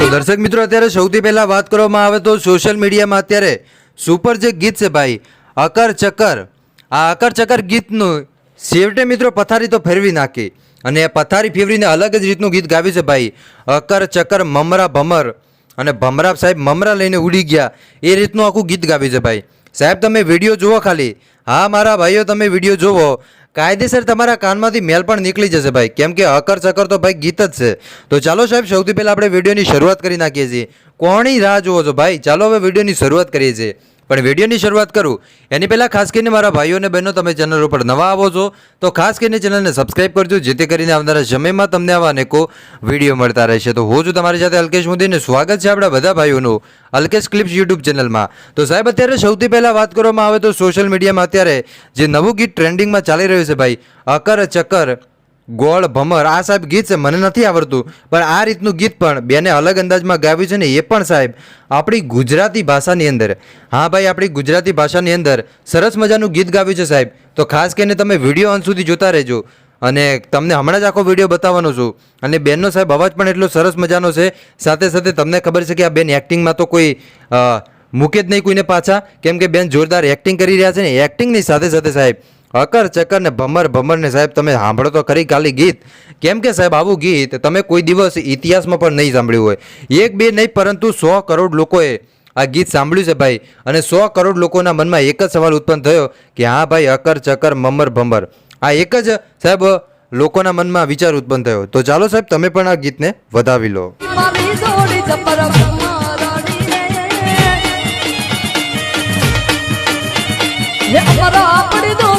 તો દર્શક મિત્રો અત્યારે સૌથી પહેલા વાત કરવામાં આવે તો સોશિયલ મીડિયામાં અત્યારે સુપર જે ગીત છે ભાઈ અકર ચકર, આ અકર ચકર ગીતનું છેવટે મિત્રો પથારી તો ફેરવી નાખી અને એ પથારી ફેરવીને અલગ જ રીતનું ગીત ગાવ્યું છે ભાઈ અકર ચકર મમરા ભમર, અને ભમરા સાહેબ મમરા લઈને ઉડી ગયા એ રીતનું આખું ગીત ગાવ્યું છે ભાઈ. સાહેબ તમે વિડીયો જુઓ ખાલી, હા મારા ભાઈઓ તમે વિડીયો જુઓ, કાયદેસર તમારા કાનમાંથી મેલ પણ નીકળી જશે ભાઈ, કેમ કે અકર ચકર તો ભાઈ ગીત જ છે. તો ચાલો સાહેબ સૌથી પહેલાં આપણે વિડીયોની શરૂઆત કરી નાખીએ છીએ. કોની રાહ જુઓ છો ભાઈ? ચાલો હવે વિડીયોની શરૂઆત કરીએ છીએ. પણ વિડીયોની શરૂઆત કરું એની પહેલાં ખાસ કરીને મારા ભાઈઓ અને બહેનો તમે ચેનલ ઉપર નવા આવો છો તો ખાસ કરીને ચેનલને સબસ્ક્રાઈબ કરજો, જેથી કરીને આવનારા સમયમાં તમને આવા અનેકો વિડીયો મળતા રહેશે. તો હું છું તમારી સાથે અલ્કેશ મોદીને સ્વાગત છે આપણા બધા ભાઈઓનું અલ્કેશ ક્લિપ્સ યુટ્યુબ ચેનલમાં. તો સાહેબ અત્યારે સૌથી પહેલાં વાત કરવામાં આવે તો સોશિયલ મીડિયામાં અત્યારે જે નવું ગીત ટ્રેન્ડિંગમાં ચાલી રહ્યું છે ભાઈ અકર ચકર ગોળ ભમર, આ સાહેબ ગીત છે મને નથી આવડતું પણ આ રીતનું ગીત પણ બેને અલગ અંદાજમાં ગાવ્યું છે ને એ પણ સાહેબ આપણી ગુજરાતી ભાષાની અંદર. હા ભાઈ આપણી ગુજરાતી ભાષાની અંદર સરસ મજાનું ગીત ગાવ્યું છે સાહેબ. તો ખાસ કરીને તમે વિડીયો અંત સુધી જોતા રહેજો અને તમને હમણાં જ આખો વિડીયો બતાવવાનો છું. અને બેનનો સાહેબ અવાજ પણ એટલો સરસ મજાનો છે, સાથે સાથે તમને ખબર છે કે આ બેન એક્ટિંગમાં તો કોઈ મૂકે જ નહીં કોઈને પાછા, કેમ કે બેન જોરદાર એક્ટિંગ કરી રહ્યા છે ને. એક્ટિંગની સાથે સાથે સાહેબ અકર ચકર ને ભમર ભમરને સાહેબ તમે સાંભળો તો ખરી ખાલી ગીત, કેમ કે સાહેબ આવું ગીત તમે કોઈ દિવસ ઇતિહાસમાં પણ નહીં સાંભળ્યું હોય. એક બે નહીં પરંતુ 100 કરોડ લોકોએ આ ગીત સાંભળ્યું છે ભાઈ, અને 100 કરોડ લોકોના મનમાં એક જ સવાલ ઉત્પન્ન થયો કે હા ભાઈ અકર ચકર મમર ભમર, આ એક જ સાહેબ લોકોના મનમાં વિચાર ઉત્પન્ન થયો. તો ચાલો સાહેબ તમે પણ આ ગીતને વધાવી લો. આપણી